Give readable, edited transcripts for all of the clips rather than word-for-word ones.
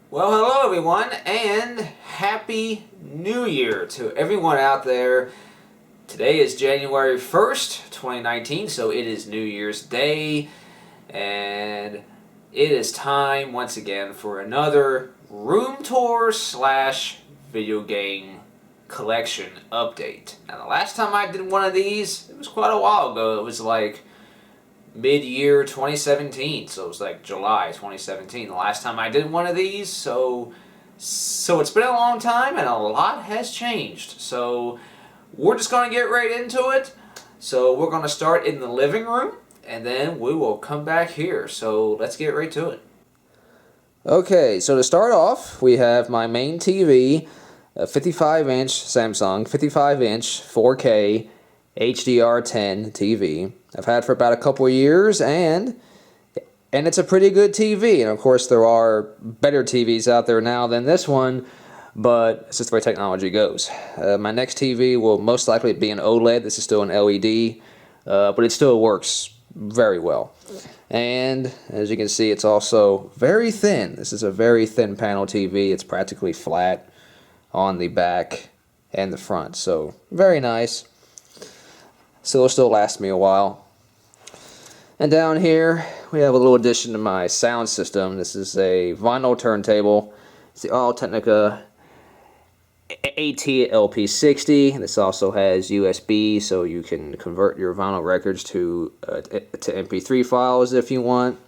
Well, hello everyone, and Happy New Year to everyone out there. Today is January 1st, 2019, so it is New Year's Day, and it is time once again for another room tour slash video game collection update. Now, the last time I did one of these, it was quite a while ago. It was like mid-year 2017, so it was like July 2017 the last time I did one of these, so it's been a long time and a lot has changed. So we're just going to get right into it. So we're going to start in the living room and then we will come back here. So let's get right to it. Okay, so to start off, we have my main TV, a 55-inch Samsung 55-inch 4K HDR10 TV. I've had for about a couple of years, and it's a pretty good TV. And of course, there are better TVs out there now than this one, but it's just the way technology goes. My next TV will most likely be an OLED. This is still an LED, but it still works very well. And as you can see, it's also very thin. This is a very thin panel TV. It's practically flat on the back and the front, so very nice. So it'll still last me a while. And down here, we have a little addition to my sound system. This is a vinyl turntable. It's the All-Technica AT-LP60. This also has USB, so you can convert your vinyl records to MP3 files if you want.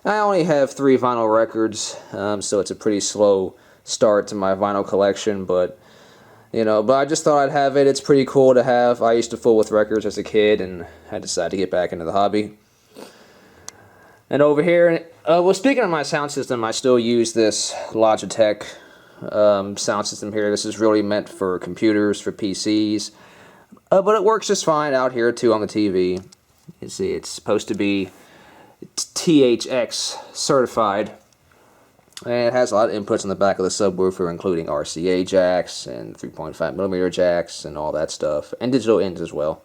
I only have 3 vinyl records, so it's a pretty slow start to my vinyl collection, but I just thought I'd have it. It's pretty cool to have. I used to fool with records as a kid, and I decided to get back into the hobby. And over here, well, speaking of my sound system, I still use this Logitech sound system here. This is really meant for computers, for PCs, but it works just fine out here too on the TV. You see, it's supposed to be THX certified. And it has a lot of inputs on the back of the subwoofer, including RCA jacks and 3.5mm jacks and all that stuff, and digital ins as well.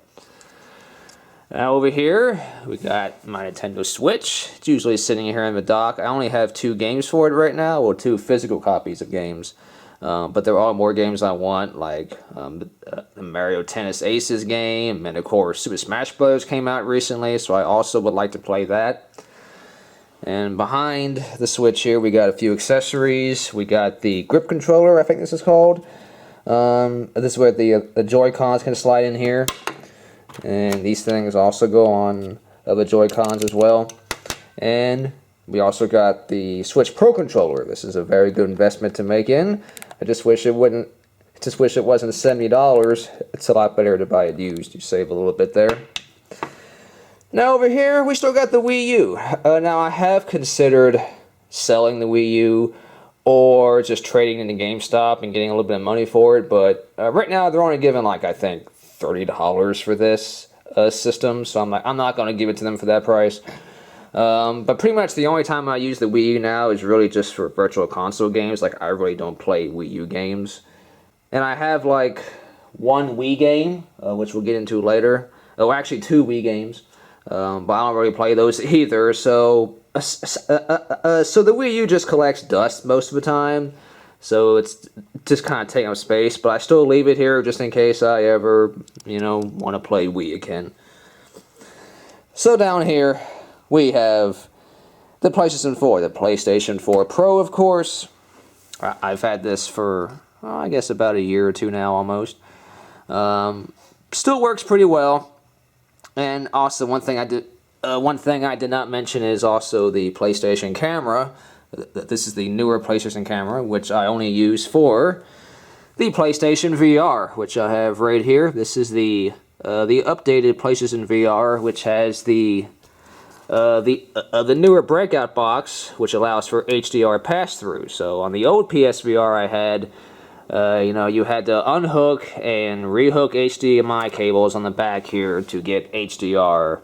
Now over here, we got my Nintendo Switch. It's usually sitting here in the dock. I only have 2 games for it right now, or 2 physical copies of games. But there are more games I want, like the Mario Tennis Aces game, and of course Super Smash Bros. Came out recently, so I also would like to play that. And behind the Switch here, we got a few accessories. We got the grip controller, I think this is called. This is where the Joy-Cons can slide in here. And these things also go on the Joy-Cons as well. And we also got the Switch Pro controller. This is a very good investment to make in. I just wish it wasn't $70. It's a lot better to buy it used. You save a little bit there. Now over here, we still got the Wii U. Now I have considered selling the Wii U or just trading into GameStop and getting a little bit of money for it, but right now they're only giving like, I think, $30 for this system, so I'm not going to give it to them for that price. But pretty much the only time I use the Wii U now is really just for virtual console games. Like, I really don't play Wii U games. And I have like 1 Wii game, which we'll get into later. Oh, actually 2 Wii games. But I don't really play those either, so the Wii U just collects dust most of the time, so it's just kind of taking up space, but I still leave it here just in case I ever, want to play Wii again. So down here, we have the PlayStation 4, the PlayStation 4 Pro, of course. I've had this for, I guess, about a year or 2 now, almost. Still works pretty well. And also, one thing I did not mention is also the PlayStation camera. This is the newer PlayStation camera, which I only use for the PlayStation VR, which I have right here. This is the updated PlayStation VR, which has the newer breakout box, which allows for HDR pass-through. So on the old PSVR I had, you had to unhook and rehook HDMI cables on the back here to get HDR,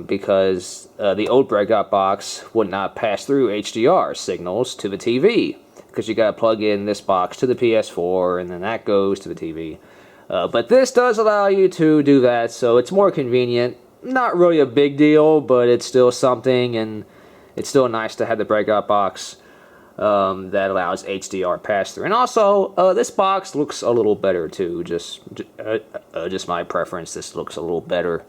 because the old breakout box would not pass through HDR signals to the TV, because you gotta plug in this box to the PS4 and then that goes to the TV. But this does allow you to do that, so it's more convenient. Not really a big deal, but it's still something, and it's still nice to have the breakout box that allows HDR pass-through. And also, this box looks a little better too. Just my preference. This looks a little better.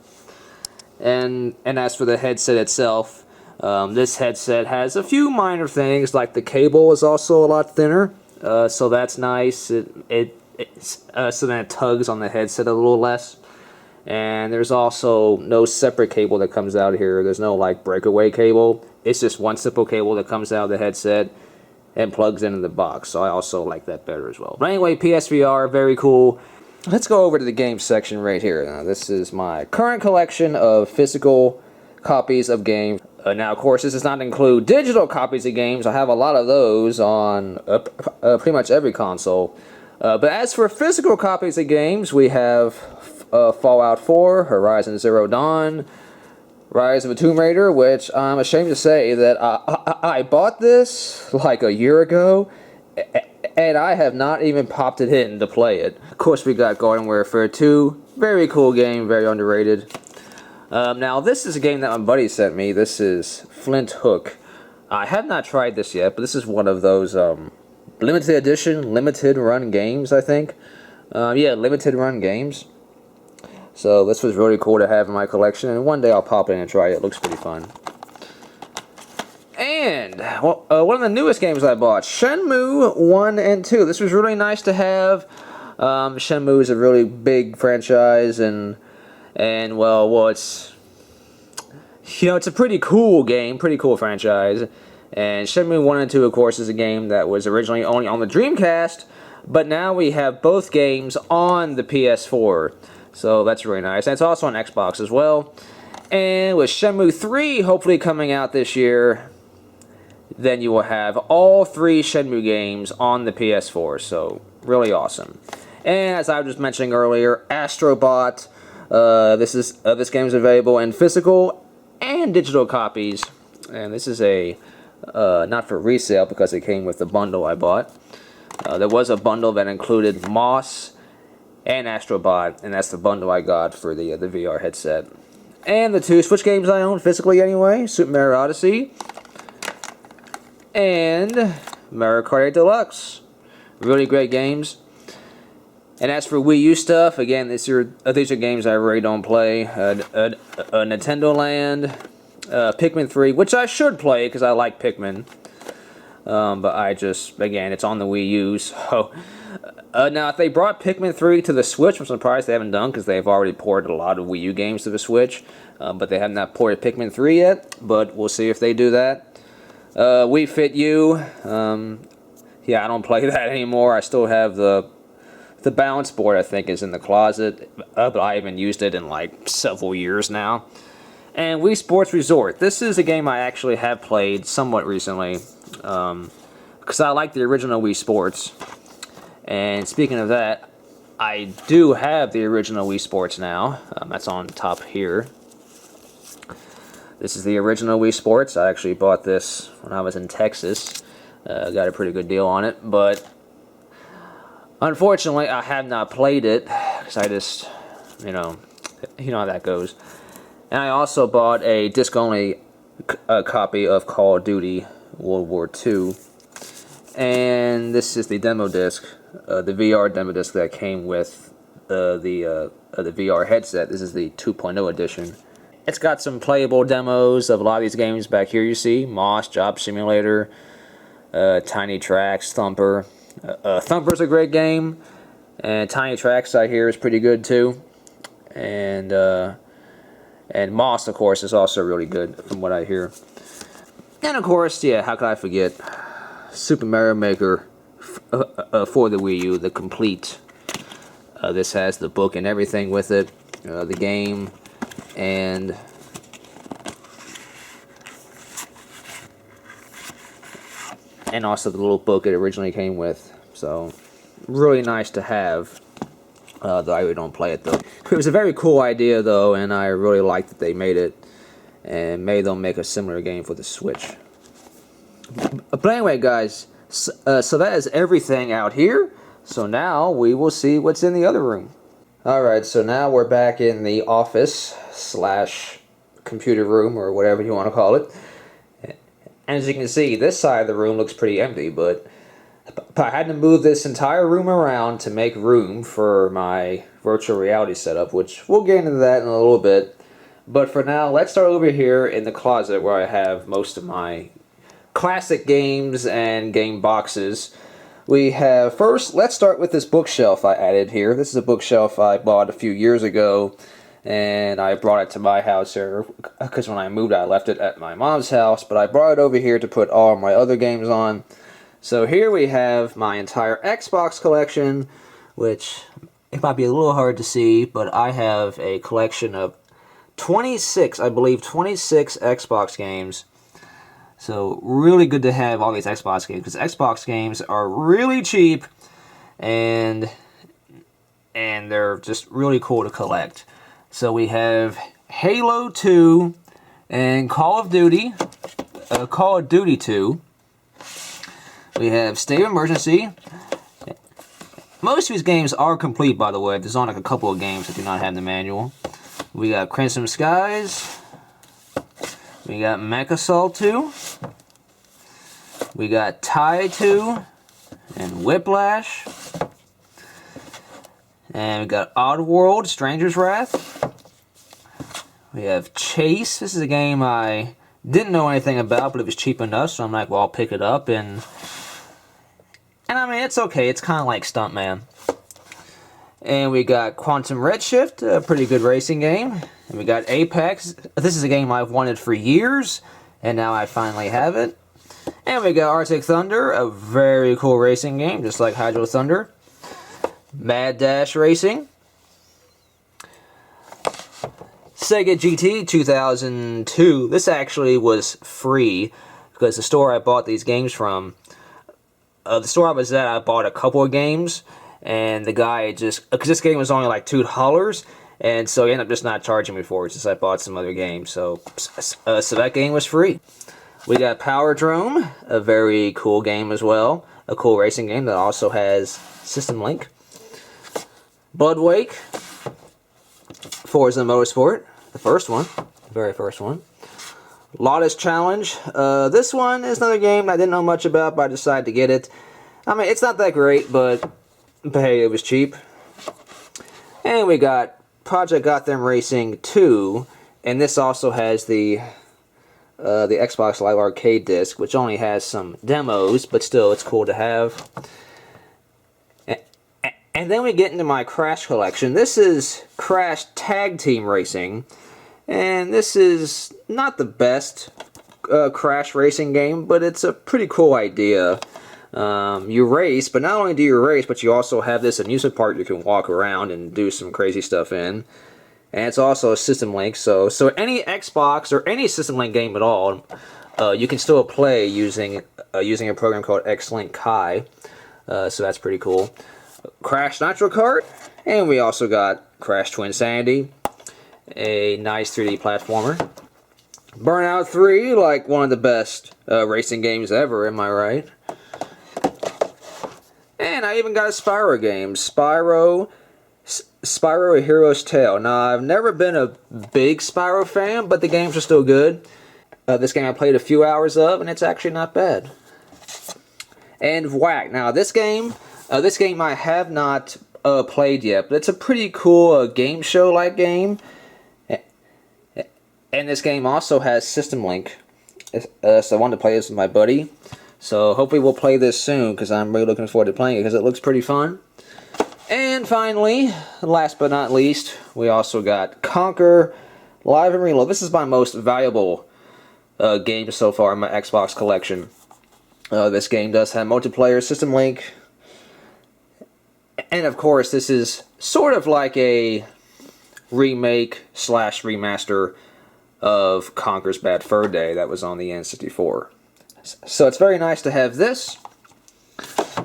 And as for the headset itself, this headset has a few minor things, like the cable is also a lot thinner, so that's nice. So then it tugs on the headset a little less. And there's also no separate cable that comes out here. There's no like breakaway cable. It's just one simple cable that comes out of the headset and plugs into the box. So I also like that better as well. But anyway, PSVR, very cool. Let's go over to the game section right here. Now, this is my current collection of physical copies of games. Now, of course, this does not include digital copies of games. I have a lot of those on pretty much every console. But as for physical copies of games, we have Fallout 4, Horizon Zero Dawn, Rise of the Tomb Raider, which I'm ashamed to say that I bought this like a year ago, and I have not even popped it in to play it. Of course, we got Garden Warfare 2. Very cool game, very underrated. Now, this is a game that my buddy sent me. This is Flint Hook. I have not tried this yet, but this is one of those limited edition, limited run games, I think. Yeah, limited run games. So this was really cool to have in my collection, and one day I'll pop in and try it. It looks pretty fun. And one of the newest games I bought, Shenmue 1 and 2. This was really nice to have. Shenmue is a really big franchise, and well, it's it's a pretty cool game, pretty cool franchise. And Shenmue 1 and 2, of course, is a game that was originally only on the Dreamcast, but now we have both games on the PS4. So that's really nice. And it's also on Xbox as well. And with Shenmue 3 hopefully coming out this year, then you will have all 3 Shenmue games on the PS4. So really awesome. And as I was just mentioning earlier, Astrobot. This game is available in physical and digital copies. And this is a not for resale because it came with the bundle I bought. There was a bundle that included Moss and Astrobot, and that's the bundle I got for the VR headset. And the 2 Switch games I own physically anyway, Super Mario Odyssey and Mario Kart 8 Deluxe. Really great games. And as for Wii U stuff, again, these are games I really don't play. Nintendo Land, Pikmin 3, which I should play because I like Pikmin. But I just, again, it's on the Wii U, so... now, if they brought Pikmin 3 to the Switch, I'm surprised they haven't done, because they've already ported a lot of Wii U games to the Switch. But they have not ported Pikmin 3 yet, but we'll see if they do that. Wii Fit U, yeah, I don't play that anymore. I still have the balance board, I think, is in the closet, but I haven't used it in, like, several years now. And Wii Sports Resort. This is a game I actually have played somewhat recently, because I like the original Wii Sports. And speaking of that, I do have the original Wii Sports now. That's on top here. This is the original Wii Sports. I actually bought this when I was in Texas. Got a pretty good deal on it, but unfortunately I have not played it because I just, you know how that goes. And I also bought a disc-only copy of Call of Duty World War II. And this is the demo disc, the VR demo disc that came with the VR headset. This is the 2.0 edition. It's got some playable demos of a lot of these games back here. You see Moss, Job Simulator, Tiny Tracks, Thumper. Thumper's a great game, and Tiny Tracks I hear is pretty good too. And Moss, of course, is also really good from what I hear. And of course, yeah, how could I forget Super Mario Maker for the Wii U, the complete. This has the book and everything with it, the game, and also the little book it originally came with. So, really nice to have, though I really don't play it, though. It was a very cool idea, though, and I really liked that they made it, and maybe they'll make a similar game for the Switch. But anyway, guys, so that is everything out here. So now we will see what's in the other room. Alright, so now we're back in the office / computer room, or whatever you want to call it. As you can see, this side of the room looks pretty empty, but I had to move this entire room around to make room for my virtual reality setup, which we'll get into that in a little bit. But for now, let's start over here in the closet where I have most of my classic games and game boxes. We have, first, let's start with this bookshelf I added here. This is a bookshelf I bought a few years ago, and I brought it to my house here, because when I moved I left it at my mom's house, but I brought it over here to put all my other games on. So here we have my entire Xbox collection, which it might be a little hard to see, but I have a collection of 26, I believe 26 Xbox games. So really good to have all these Xbox games, because Xbox games are really cheap, and they're just really cool to collect. So we have Halo 2 and Call of Duty 2. We have State of Emergency. Most of these games are complete, by the way. There's only like a couple of games that do not have the manual. We got Crimson Skies. We got Mech Assault 2. We got Tie 2 and Whiplash. And we got Oddworld, Stranger's Wrath. We have Chase. This is a game I didn't know anything about, but it was cheap enough, so I'm like, well, I'll pick it up. And I mean, it's okay. It's kind of like Stuntman. And we got Quantum Redshift, a pretty good racing game. And we got Apex. This is a game I've wanted for years, and now I finally have it. And we got Arctic Thunder, a very cool racing game, just like Hydro Thunder. Mad Dash Racing. Sega GT 2002. This actually was free, because the store I bought these games from, the store I was at, I bought a couple of games, and the guy just, because this game was only like $2, and so he ended up just not charging me for it, since I bought some other games. So that game was free. We got Power Drome, a very cool game as well, a cool racing game that also has System Link. Bloodwake, Forza Motorsport, the first one, the very first one. Lotus Challenge. This one is another game I didn't know much about, but I decided to get it. I mean, it's not that great, but hey, it was cheap. And we got Project Gotham Racing 2, and this also has the Xbox Live Arcade disc, which only has some demos, but still, it's cool to have. And then we get into my Crash collection. This is Crash Tag Team Racing, and this is not the best Crash racing game, but it's a pretty cool idea. You race, but not only do you race, but you also have this amusement park you can walk around and do some crazy stuff in. And it's also a System Link, so any Xbox or any System Link game at all, you can still play using a program called X-Link Kai. So that's pretty cool. Crash Nitro Kart, and we also got Crash Twinsanity, a nice 3D platformer. Burnout 3, like one of the best racing games ever, am I right? And I even got a Spyro game, Spyro A Hero's Tale. Now, I've never been a big Spyro fan, but the games are still good. This game I played a few hours of, and it's actually not bad. And Whack. Now, this game I have not played yet, but it's a pretty cool game show-like game. And this game also has System Link. So I wanted to play this with my buddy. So hopefully we'll play this soon, because I'm really looking forward to playing it, because it looks pretty fun. And finally, last but not least, we also got Conquer Live and Reload. This is my most valuable game so far in my Xbox collection. This game does have multiplayer, System Link, and of course this is sort of like a remake / remaster of Conker's Bad Fur Day that was on the N64. So it's very nice to have this.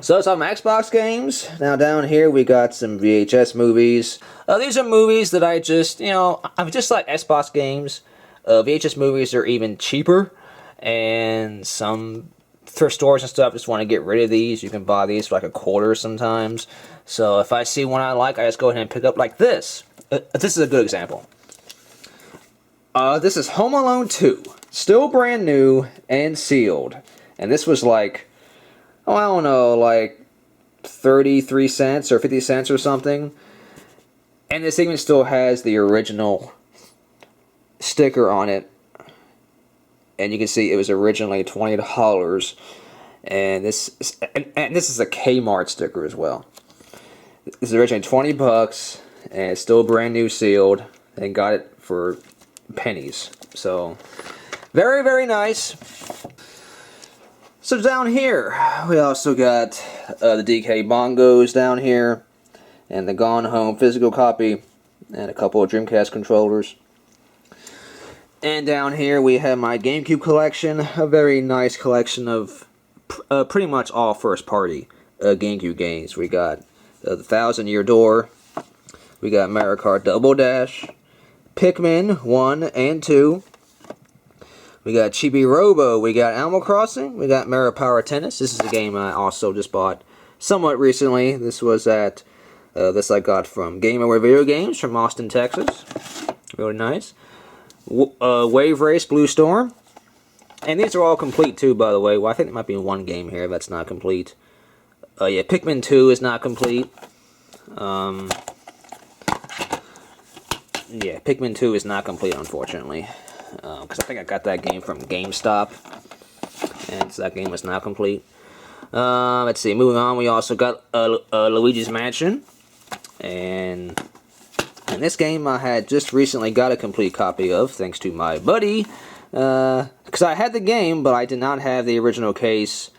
So that's all my Xbox games. Now down here we got some VHS movies. These are movies that I just, I'm just like Xbox games. VHS movies are even cheaper, and some thrift stores and stuff just want to get rid of these. You can buy these for like $0.25 sometimes. So if I see one I like, I just go ahead and pick up like this. This is a good example. This is Home Alone 2. Still brand new and sealed. And this was like, oh, I don't know, like 33 cents or 50 cents or something. And this even still has the original sticker on it. And you can see it was originally $20. And this is a Kmart sticker as well. This is originally 20 bucks, and it's still brand new sealed, and got it for pennies. So, very, very nice. So down here, we also got the DK bongos down here, and the Gone Home physical copy, and a couple of Dreamcast controllers. And down here we have my GameCube collection, a very nice collection of pretty much all first-party GameCube games. We got the 1000-Year Door, we got Mario Kart Double Dash, Pikmin 1 and 2, we got Chibi Robo, we got Animal Crossing, we got Mario Power Tennis. This is a game I also just bought somewhat recently. This was at, this I got from Game Over Video Games from Austin, Texas. Really nice. Wave Race Blue Storm. And these are all complete too, by the way. Well, I think there might be one game here that's not complete. Yeah, Pikmin 2 is not complete. Yeah, Pikmin 2 is not complete, unfortunately. Because I think I got that game from GameStop. And so that game was not complete. Let's see, moving on, we also got Luigi's Mansion. And this game I had just recently got a complete copy of, thanks to my buddy. Because I had the game, but I did not have the original case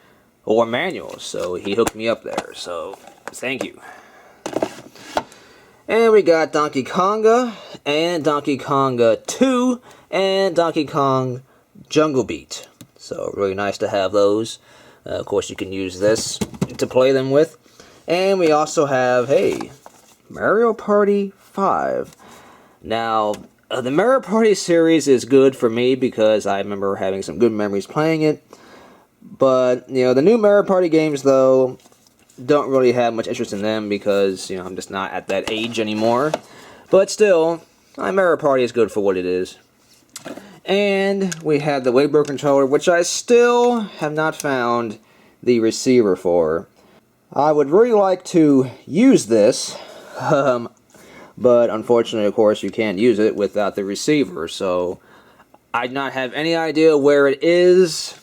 or manual, so he hooked me up there, so thank you. And we got Donkey Konga, and Donkey Konga 2, and Donkey Kong Jungle Beat. So really nice to have those. Of course, you can use this to play them with. And we also have, hey, Mario Party 5. Now, the Mario Party series is good for me because I remember having some good memories playing it. But, you know, the new Mario Party games, though, don't really have much interest in them because, you know, I'm just not at that age anymore. But still, Mario Party is good for what it is. And we have the Waybo controller, which I still have not found the receiver for. I would really like to use this, but unfortunately, of course, you can't use it without the receiver, so I do not have any idea where it is.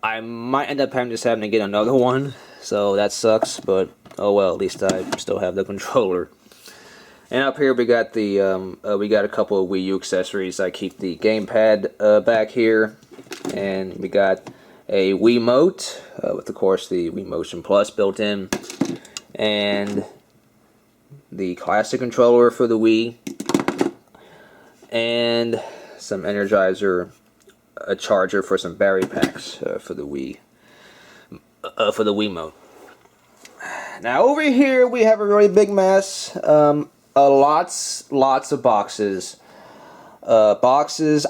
I might end up having to get another one, so that sucks, but oh well, at least I still have the controller. And up here we got the we got a couple of Wii U accessories. I keep the gamepad back here, and we got a Wiimote with, of course, the Wii Motion Plus built in, and the classic controller for the Wii, and some Energizer, a charger for some battery packs for the Wii, for the Wiimote. Now over here we have a really big mess. Lots of boxes. Boxes.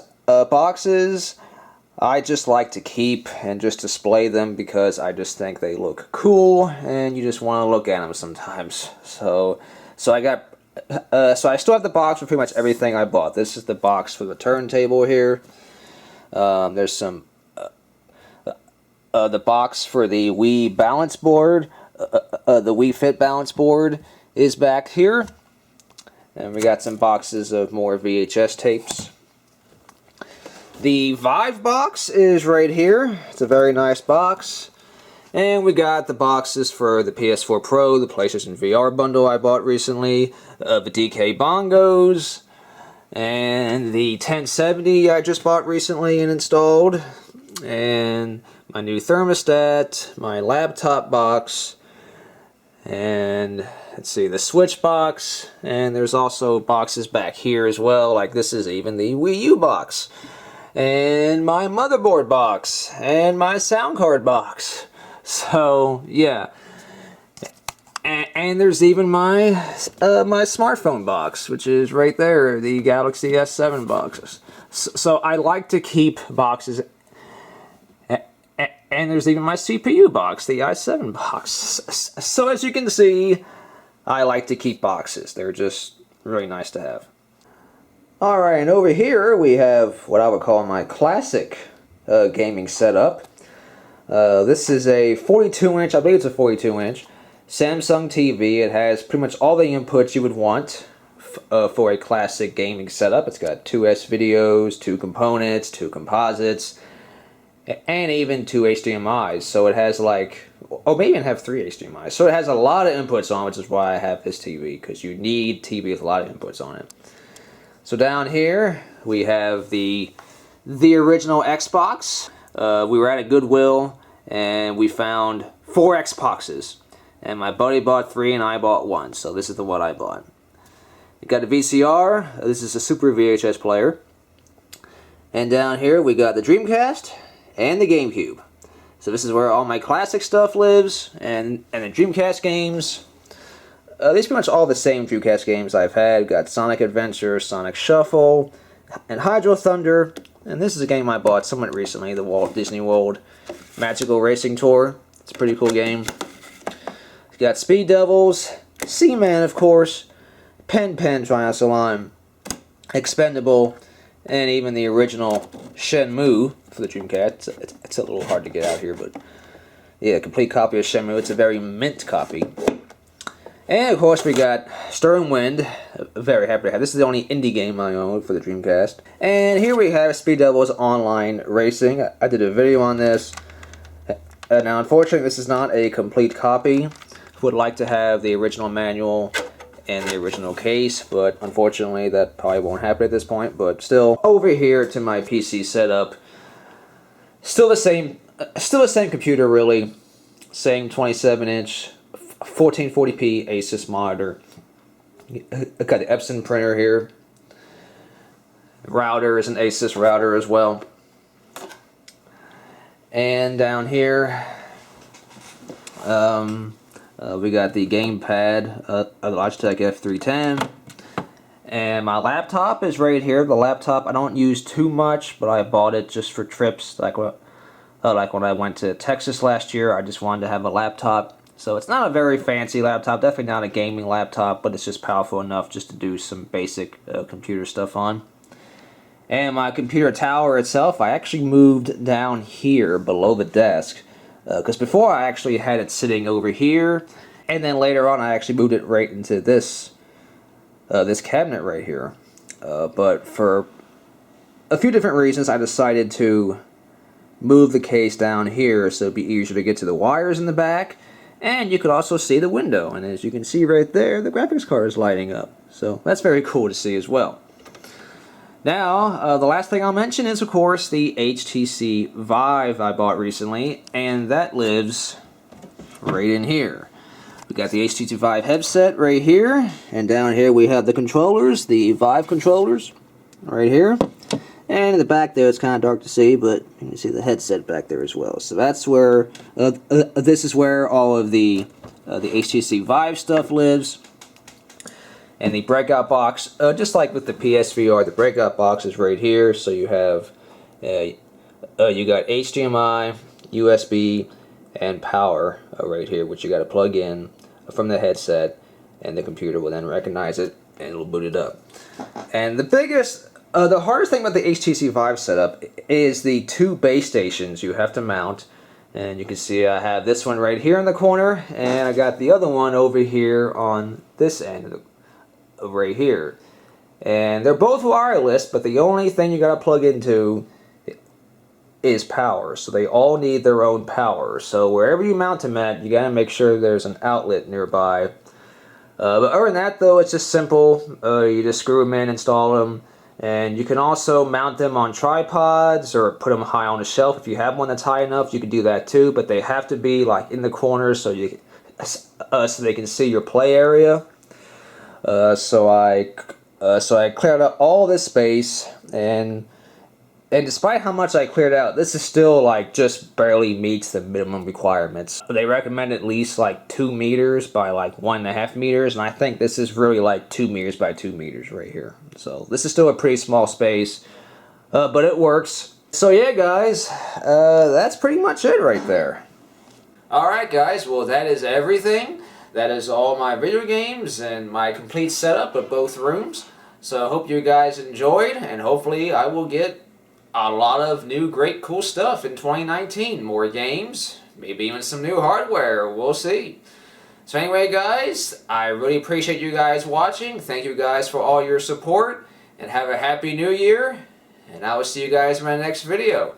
I just like to keep and just display them because I just think they look cool, and you just want to look at them sometimes. So I got. So I still have the box for pretty much everything I bought. This is the box for the turntable here. There's some. The box for the Wii balance board. The Wii Fit balance board is back here. And we got some boxes of more VHS tapes. The Vive box is right here. It's a very nice box. And we got the boxes for the PS4 Pro, the PlayStation VR bundle I bought recently, the DK bongos, and the 1070 I just bought recently and installed, and my new thermostat, my laptop box, and let's see, the Switch box, and there's also boxes back here as well, like this is even the Wii U box, and my motherboard box, and my sound card box. So yeah, and there's even my my smartphone box, which is right there, the Galaxy S7 boxes. So I like to keep boxes. And there's even my CPU box, the i7 box. So as you can see, I like to keep boxes. They're just really nice to have. Alright, and over here we have what I would call my classic gaming setup. This is a 42-inch, I believe it's a 42-inch, Samsung TV. It has pretty much all the inputs you would want for a classic gaming setup. It's got 2 S-videos, 2 components, 2 composites, and even 2 HDMIs. So it has like, oh, maybe even have 3 HDMIs. So it has a lot of inputs on, which is why I have this TV, because you need TV with a lot of inputs on it. So down here we have the original Xbox. We were at a Goodwill and we found 4 Xboxes, and my buddy bought 3 and I bought 1. So this is the one I bought. We got a VCR. This is a Super VHS player. And down here we got the Dreamcast and the GameCube. So this is where all my classic stuff lives, and the Dreamcast games. These are pretty much all the same Dreamcast games I've had. We've got Sonic Adventure, Sonic Shuffle, and Hydro Thunder. And this is a game I bought somewhat recently, the Walt Disney World Magical Racing Tour. It's a pretty cool game. We've got Speed Devils, Seaman, of course, Pen Triathlon, Expendable, and even the original Shenmue for the Dreamcast. It's a little hard to get out here, but yeah, a complete copy of Shenmue. It's a very mint copy. And of course we got Stirring Wind. Very happy to have. This is the only indie game I own for the Dreamcast. And here we have Speed Devils Online Racing. I did a video on this. Now unfortunately this is not a complete copy. Would like to have the original manual and the original case, but unfortunately that probably won't happen at this point. But still, over here to my PC setup, still the same computer really. Same 27-inch 1440p Asus monitor. I've got the Epson printer here. Router is an Asus router as well. And down here, we got the gamepad, the Logitech F310. And my laptop is right here. The laptop I don't use too much, but I bought it just for trips. Like when I went to Texas last year, I just wanted to have a laptop. So it's not a very fancy laptop, definitely not a gaming laptop, but it's just powerful enough just to do some basic computer stuff on. And my computer tower itself, I actually moved down here below the desk. Because before I actually had it sitting over here, and then later on I actually moved it right into this cabinet right here. But for a few different reasons I decided to move the case down here so it'd be easier to get to the wires in the back. And you could also see the window, and as you can see right there, the graphics card is lighting up. So that's very cool to see as well. Now, the last thing I'll mention is, of course, the HTC Vive I bought recently, and that lives right in here. We got the HTC Vive headset right here, and down here we have the controllers, the Vive controllers, right here. And in the back there, it's kind of dark to see, but you can see the headset back there as well. So that's where, this is where all of the HTC Vive stuff lives. And the breakout box, just like with the PSVR, the breakout box is right here. So you have, you got HDMI, USB, and power right here, which you got to plug in from the headset, and the computer will then recognize it and it'll boot it up. And the hardest thing about the HTC Vive setup is the 2 base stations you have to mount. And you can see I have this one right here in the corner, and I got the other one over here on this end, right here. And they're both wireless, but the only thing you gotta plug into is power. So they all need their own power. So wherever you mount them at, you gotta make sure there's an outlet nearby. But other than that though, it's just simple. You just screw them in, install them. And you can also mount them on tripods or put them high on a shelf. If you have one that's high enough, you can do that too. But they have to be like in the corners so so they can see your play area. So I cleared out all this space, and despite how much I cleared out, this is still like just barely meets the minimum requirements. They recommend at least like 2 meters by like 1.5 meters, and I think this is really like 2 meters by 2 meters right here. So this is still a pretty small space, but it works. So yeah, guys, that's pretty much it right there. Alright guys, well that is everything. That is all my video games and my complete setup of both rooms. So I hope you guys enjoyed, and hopefully I will get a lot of new great cool stuff in 2019. More games, maybe even some new hardware, we'll see. So anyway guys, I really appreciate you guys watching. Thank you guys for all your support, and have a happy new year, and I will see you guys in my next video.